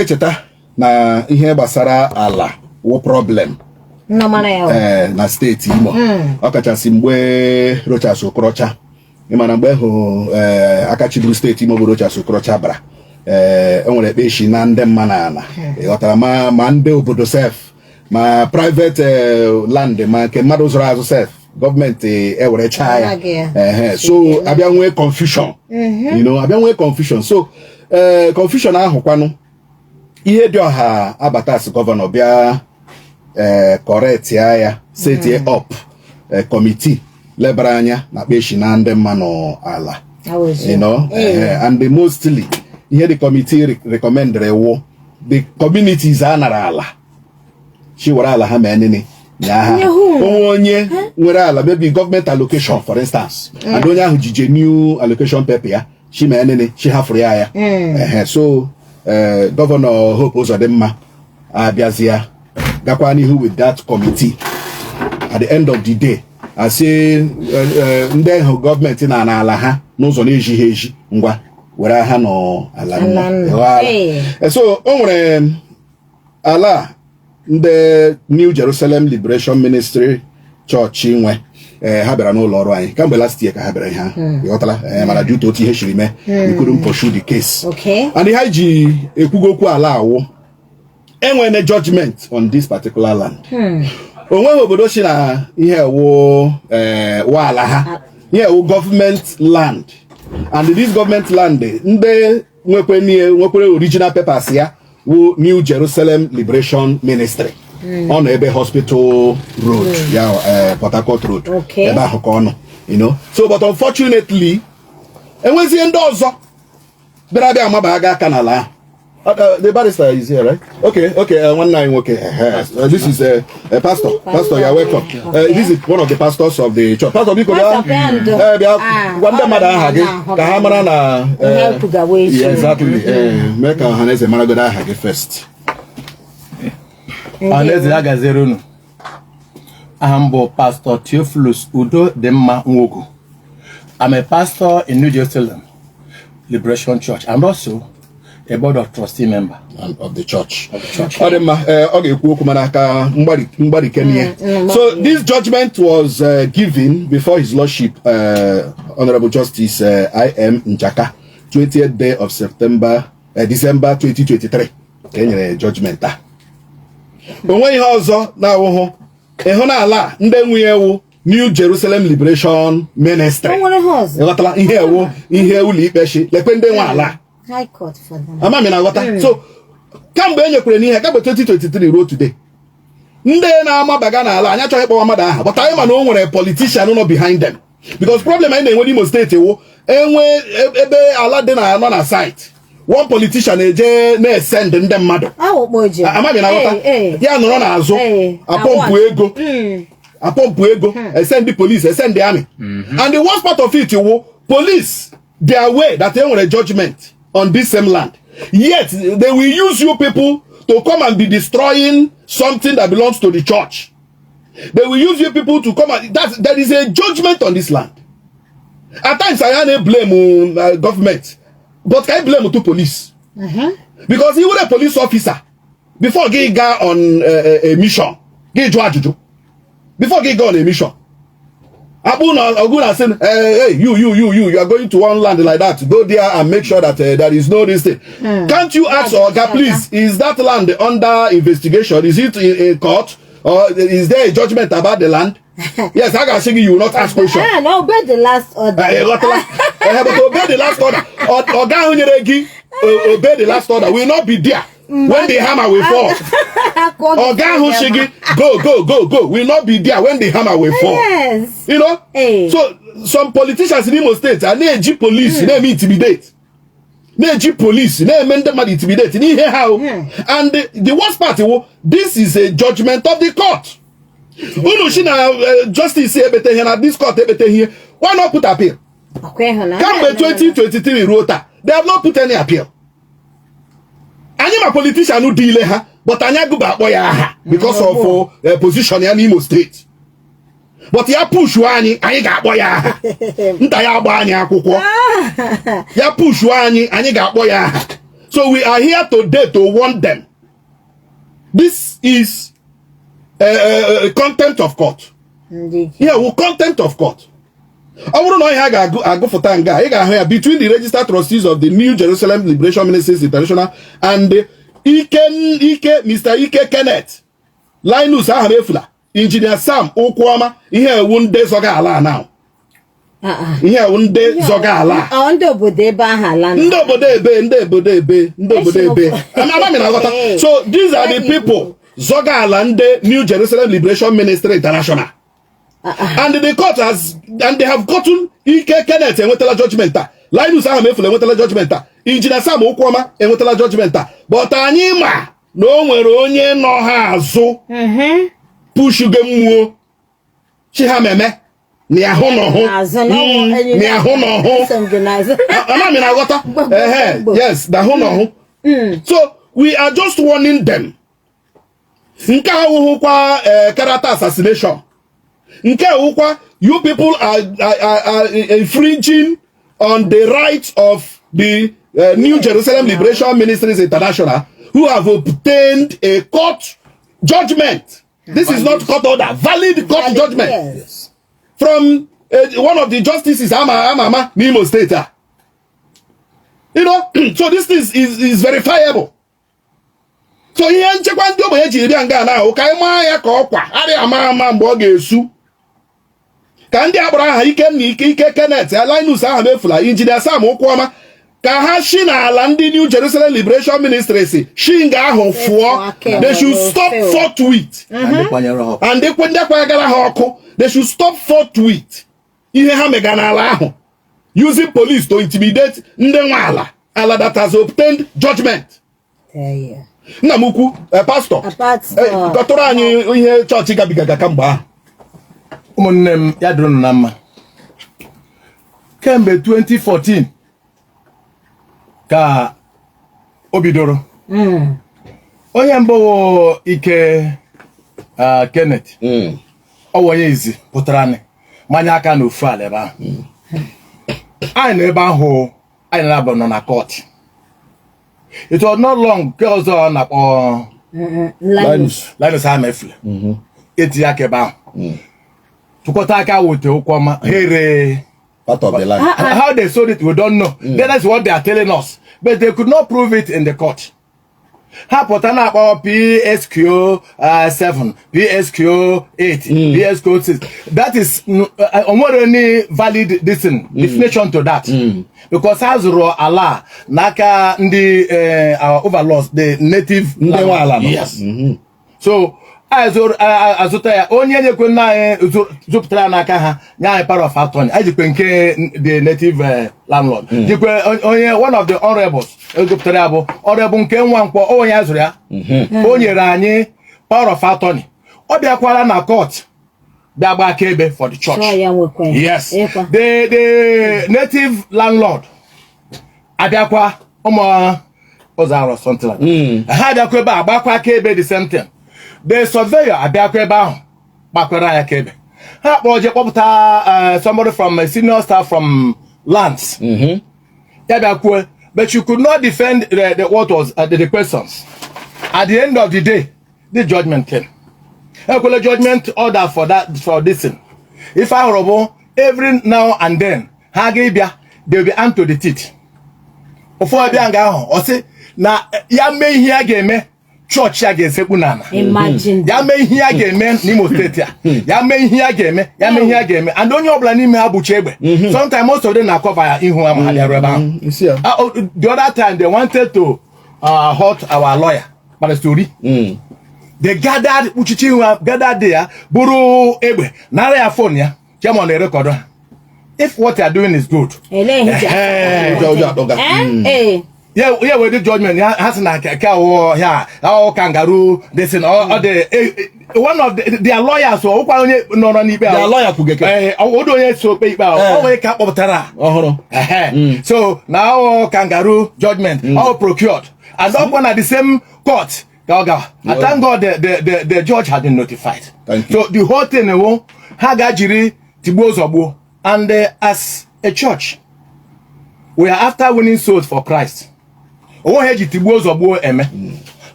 echeta na ihe gbasara ala wo problem na steeti Imo ọkachasị mgbe Rochas Okorocha ịmana mgbe hụ akachiburu steeti Imo bụ Rochas Okorocha bara enwere ekpeshi na ndị mma na ala ịghọtara ma ndị obodo sef ma private land ma nke mmadụ zụrụ azụ sef gọọmenti ewerecha ya so abịa nwee confusion abịa nwee confusion so confusion ahụ kwanụ ihe dị ọha abatas gọvanọ bịa correct ya set up committee lebara anya na kpeshi na ndị mmanụ ala and mostly here the committee recommend the communities anara ala she were ala ha menene onye nwere ala maybe government allocation for instance and onye ahụ jije new allocation paper ya she menene she hafuru ya so Governor Hope Uzodimma abịazịa gakwa n'ihu with that committee at the end of the day I say ndị ahụ gọọmenti na ala ha n'ụzọ na-ejighị eji ngwa were ha nọ ala so o nwere ala ndị New Jerusalem Liberation Ministry Church nwe ha bịara n'ụlọ ọrụ anyị kamgbe last year ka ha bịara ihe ha ịghọtala mana due to otu ihe shiri mee we couldn't pursue the case and ha ji ekwugokwu ala awụ enwere judgment on this particular land onweghị obodo si na ihe wụ ala ha ihe wụ government land and this government land ndị nwekwere original papers ya wụ New Jerusalem Liberation Ministry on ebe hospital road Port Harcourt road ebe ahụ ka ọnụ so but unfortunately enwezie ndị ọzọ bịara abịa amaba aga aka n'ala the barrister is here, right? Okay. One night, okay. This is a pastor. Pastor, you are welcome. This is one of the pastors of the church. Pastor, because exactly. Make Hanese Maragoda Hage first. Hanese Agazerunu. Ahambo Pastor Theophilus Udo Demma Nwogu. I'm a pastor in New Jerusalem Liberation Church and also a board of trustee member of the church. So this judgment was given before His Lordship, Honorable Justice I.M. Njaka, 20th day of December 2023. Judgment. New Jerusalem Liberation Ministry. High court for them. So, come when you can hear 2023 road today. But I am a politician not behind them. Because problem in the Imo state, and when a site, one politician send them mother. I send the police, I send the army. And the worst part of it, police, they are aware that they want a judgment on this same land. Yet, they will use you people to come and be destroying something that belongs to the church. They will use you people to come and... there is a judgment on this land. At times, I can't blame government. But I blame to police. Because he was a police officer. Before he got on a mission. Before he got on a mission. Abuna said, hey, you are going to one land like that. Go there and make sure that there is no this thing. Can't you ask Oga, please, is that land under investigation? Is it in court? Or is there a judgment about the land? Yes, I can say you will not ask questions. No, obey the last order. But obey the last order. Oga obey the last order. Will not be there when the hammer will fall. Oga Hushigi, go. Will not be there when the hammer will fall. Yes. So some politicians in Imo State are near police, they intimidate. Near police, they intimidate. And the worst part, this is a judgment of the court. Justice this court here. Why not put appeal? Come 2023 rota. They have not put any appeal. I am a politician who deal her, but I go back because of position in Imo State. But ya push wani, I got boy. Nta ya bani AKUKO. Ya push wani, I got boy. So we are here today to warn them. This is contempt of court. Indeed. Yeah, well, contempt of court. I wouldn't know how I go for tanga. Between the registered trustees of the New Jerusalem Liberation Ministries International and the Mr. Ike Kenneth, Linus Ahamefula, Engineer Sam Okwama, here one day zoga ala now. Here one day zoga ala. So these are the people zoga alande New Jerusalem Liberation Ministry International. And the court has, and they have gotten Ike Kenneth and wetala judgment. Linus Ahamefula and wetala judgment. Engineer Sam Okwama and wetala judgment. But Anima no onye no ha azu. Push gemwo. Chi ha meme. Ni aho no ho. Ni aho no ho. Yes, the ho no ho. So we are just warning them. Nka wo kwa character assassination. You people are infringing on the rights of the New Jerusalem Liberation Ministries International, who have obtained a court judgment. This is not court order, valid court judgment. Yes. From one of the justices, Amama, Nimo State. You know, so this is verifiable. So here, check do now. Okay, Kandi Abraham Ike Kenneth Linus Ahamefula Engineer Sam Okwama ka ha shi na ala ndị New Jerusalem Liberation Ministry shi nga ahụ fụọ. They should stop forthwith. And they kwagara ha ọkụ. They should stop forthwith. Ihe ha mega na ala ahụ, using police to intimidate ndị nwe ala that has obtained judgment. Nna m ukwu pastor kọtụrụ anyị ihe chọọchị gabigaga kamgbe ahụ. Ụmụnne ya dụrụ na mma kemgbe 2014 ka o bidoro. Onye mbụ Ike Kenneth onye izi pụtara anyị manya aka na ofu ala ebe ahụ. Anyị na ebe ahụ anyị na-abụ nọ na court. It was not long ka ọzọ na-akpọ Linus Ahamefula eti aka ebe ahụ. Tukotaka with Okwama, here part of the land. How they sold it, we don't know. That's what they are telling us. But they could not prove it in the court. Hapotana about PSQ 7, PSQ 8, PSQ 6. That is any valid definition to that. Because as Allah, Naka our overlords, the native. Yes. So azụta onye nyekwe na zụpụtara n'aka ha nya power of attorney ajikwe nke the native landlord jikwe onye one of the honorables zụpụtara bụ honorable nke nwa mkpọ onye azụrụ ya o nyere anyị power of attorney ọ bịakwara na court bịa gba akaebe for the church. Yes, the native landlord abịakwa ụmụ ọzara something like ha bịakwa ebe agbakwa akaebe the same thing. The surveyor abịakwa ebe ahụ gbakwara ya kebe ha kpọje kpọpụta somebody from a senior staff from lands ya bịakwuo, but you could not defend the what was the questions. At the end of the day, the judgment came. Equal judgment order for this thing. If I robo every now and then ha ga-ebịa, they will be armed to the teeth. Before abịa nga ahụ ọ sị na ya mee ihe ya ga-eme church ya ga-esekpu n'ala. Imagine. Ya mee ihe ya ga-eme n'Imo State ya. Ya mee ihe ya ga-eme, ya mee ihe ya ga-eme. And onye ọbụla n'ime ha bụcha egbe. Sometimes most of them na cover ihu ha ma ebe ahụ. The other time they wanted to hurt our lawyer, but story. They gathered uchichi gathered there buru egbe nara ya phone ya. Chairman na record ha. If what they are doing is good. Yeah, with the judgment, has an kangaroo, this and all the one of their lawyers or no their lawyer could get so paper always cap of Tara. So now kangaroo judgment all procured and up one at the same court. I thank God the judge had been notified. So the whole thing Hagajiri Tibozobo and as a church we are after winning souls for Christ. onwe ha ji tigbuo zọgbuo eme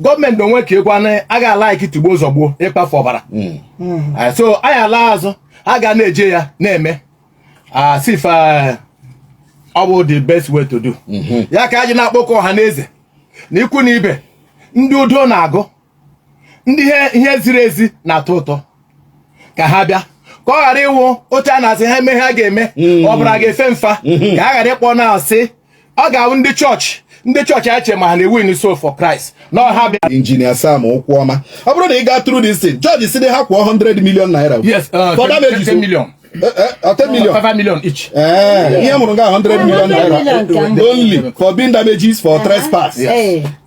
gọọmenti onwe ka egwu a ga-alaiki tigbuo zọgbuo ịkpafu ọbara so anyị ala azụ a ga na-eje ya na-eme asif ọ bụ the best way to do ya ka anyị na-akpọkọ ọha na eze na ikwu na ibe ndị udo na-agụ ndị ihe ziri ezi na-atọ ụtọ ka ha bịa ka ọ ghara ịwụ oche a na-asị ha eme ha ga-eme ọbara ga-efe mfa ka a ghara ịkpọ na-asị ọ ga-awụ ndị chọọchị ache ma ha na-ewin soul for Christ na ọha bịa Injinia Sam Ụkwụọma ọ bụrụ na ị gaa through this thing George si ha kwụọ 100 million naira yes 10 million 10 million 5 million each ihe mụrụ nga 100 million naira only for being damages for trespass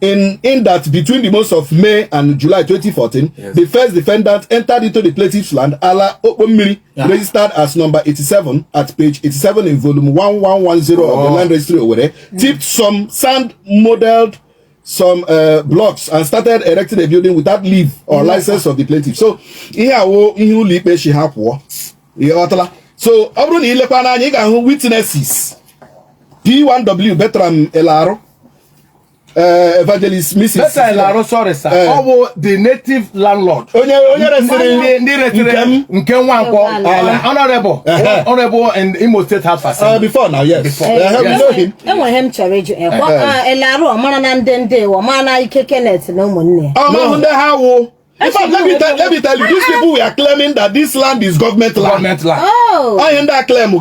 in that between the months of May and July 2014 the first defendant entered into the plaintiff's land ala Okpommiri registered as number 87 at page 87 in volume 1110 of the land registry Owerri tipped some sand modeled some blocks and started erecting a building without leave or license of the plaintiff. So ihe awo ihe ụlọ ikpe shi ha kwụọ so ọ bụrụ na ilekwa n'anya ị ga-ahụ witnesses P1W Bertram Elaro evangelist Mrs. Bertram Elaro sorry sir ọ bụ the native landlord onye resịrị ndị resịrị nke Nwankwọ honorable in Imo State House Assembly before now yes we know him enwe hem chọrọ eju Elaro ọmara na ndị ọmara na ike Kenneth na ụmụnne ọmahụ ndị ha wụ. In fact, let me tell you, these people were claiming that this land is government land. Oh. I hear that claim,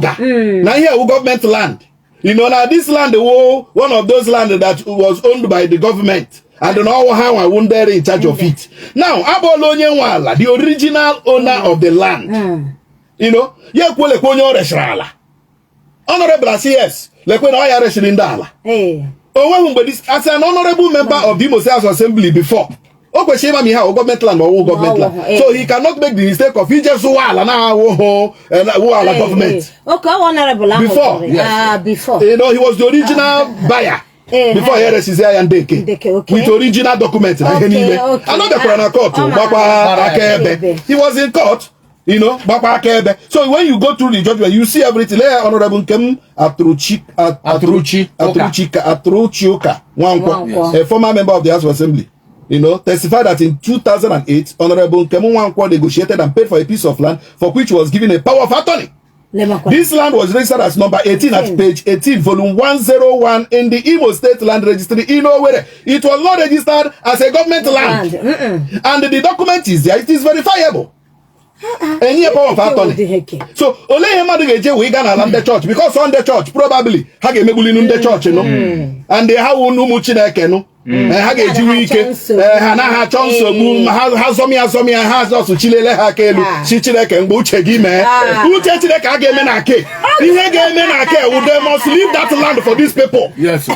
now here government land. You know, now this land, one of those land that was owned by the government, and now how I won't there in charge of it. Now, Abolonye Wala, the original owner of the land, you know, Yakwele Konyo Reshrala. Honorable as yes, like when I are in Dala. As an honorable member of the Imo State Assembly before. Government land or government land. So he cannot make the mistake of he just wala government. Okay, honorable before. Before. You know, he was the original buyer. Before here is and Deke. With original documents. Another Corona court. He was in court. You know, so when you go through the judgment, you see everything. Honorable Kem Atruchioka, a former member of the House of Assembly. You know, testified that in 2008, Honorable Kemu Nwankwo negotiated and paid for a piece of land for which was given a power of attorney. This land was registered as number 18 at page 18, volume 101 in the Imo State Land Registry in Owerri. It was not registered as a government land. And the document is there, it is verifiable. Any power of attorney. So, only him we gonna land the church because on the church probably hage megulinu the church, you know, and they have umuchineke, no. Ha ga-eji ike ha na ha chọọ nsogbu ha zọmi ha zọsụ chilele ha aka elu chi Chineke mgbe uche gị mee uche Chineke a ga-eme na ake ihe ga-eme na ake they must leave that land for these people. Yes,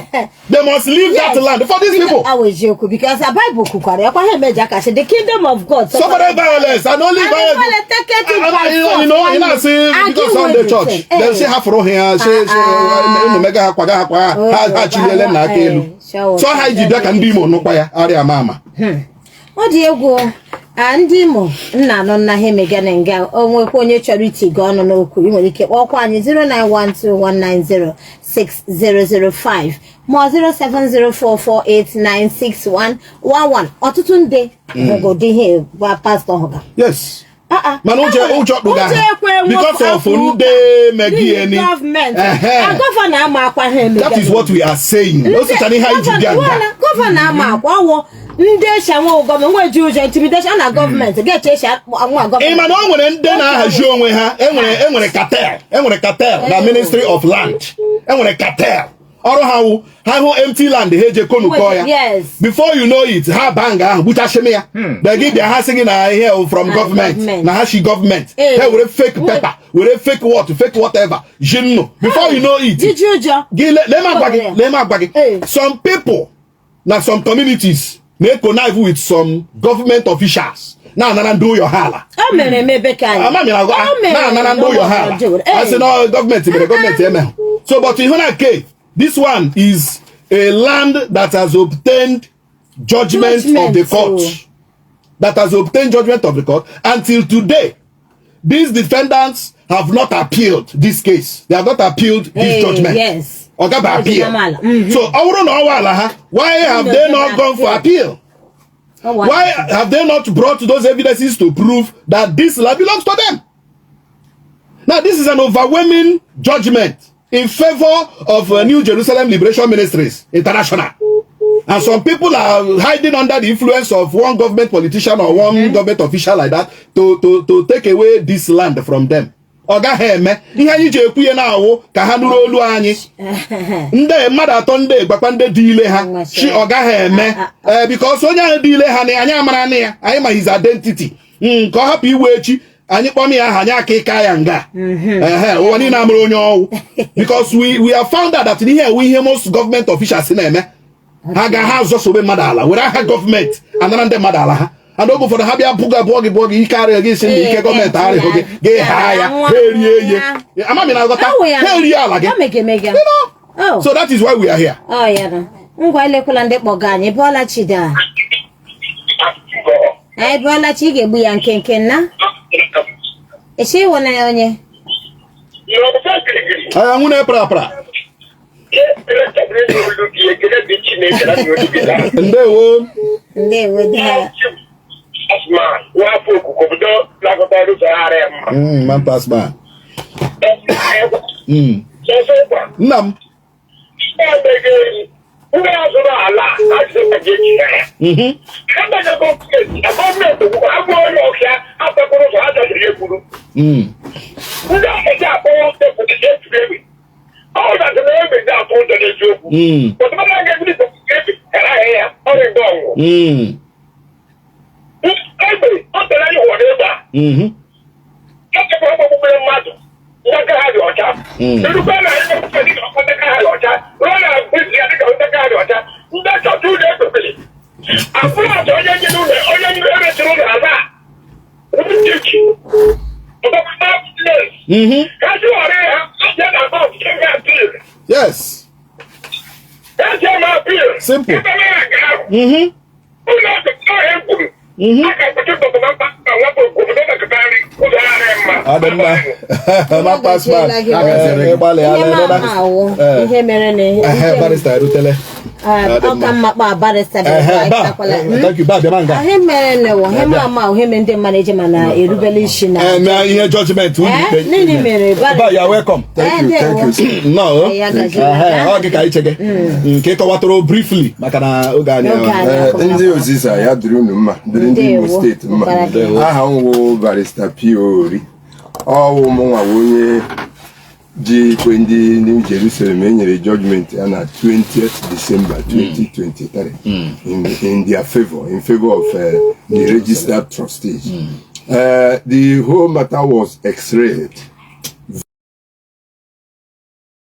they must leave that land for these people. I was joking because the Bible kukwara yakwa ha meja ka the kingdom of God suffer violence and only violence. You know say because on the church they say ha fro here say mega ha kwaga ha chilele na aka elu. So how did that can be more no kwaya area mama? What do you go? Ndị Imo nna nọ na he mega nga onwekwa onye charity go ọnụ n'okwu ị nwere ike kpọkwa anyị 09121906005 ma 07044896111 ọtụtụ ndị ngo dị he gwa pastor hoga. Yes. Man uche kpuga because of ndị megi eni government governor ama akwa he mega. That is what we are saying. No sitani ha iji bia nga governor ama akwa wo ndị shawo government nwe ji uche intimidation na government get chesha anwa government. Man o nwere ndị na-ahazi onwe ha enwere cartel na Ministry of Land enwere cartel ọrụ ha hụ empty land ha eje konukọ ya before you know it ha bang ahụ buchashime ya they give their ha sị na here from government na ha shi government ha were fake paper were fake whatever jinno before you know it let me agwa gị some people na some communities may connive with some government officials na do your hala do your hala I say no government so but in Hona case this one is a land that has obtained judgment of the court. That has obtained judgment of the court. Until today, these defendants have not appealed this case. They have not appealed this judgment. Yes. Ogaba appeal. So why have they not gone for appeal? Why have they not brought those evidences to prove that this land belongs to them? Now, this is an overwhelming judgment in favor of New Jerusalem Liberation Ministries International. And some people are hiding under the influence of one government politician or one government official like that to take away this land from them. Oga heme ihe anyị ji ekwu na awu ka ha nụrụ olu anyị nde mmadụ atọ nde gbakwa nde dị ile ha shi oga heme because onye ahụ dị ile ha na anyị amara na ya anyị ma his identity ka ọ hapụ iwe echi anyị kpọm ya aha anyị aka ịka ya nga ụwa niile amara onye ọwụ because we have found out that ihe most government officials na-eme ha ga ha azọsobe mmadụ ala were aha gọọmenti anara ndị mmadụ ala ha and ogo for the habia buga bogi carry against the government are ge haya ye amami na gota heri ala ge so that is why we are here. Oh yeah no ngwa elekula ndị kpọga anyị Bola Chida ai Bola Chi ga-egbu ya nkenke na eche wona onye aya nwune pra ndewo Asman, wafu kukubudo lakota lu sahare ma. Man pass man. Nam. Uwe azura ala, aje pajeji ya. Kanda jago kesi, agome tu, agome okya, hata kuru sa hata jiriye kuru. Uda eja po te kutije tugewi. All that the name is out on the joke. But when I get this, era heya, ori dongo. Yes. Simple. Judgment. You are welcome. Thank you. No. Briefly. State aha nwo barista Piori owo mo nwa wonye ji kwendi New Jerusalem enyere judgment na 20th December 2023 in their favor, in favor of the registered trustees. The whole matter was x-rayed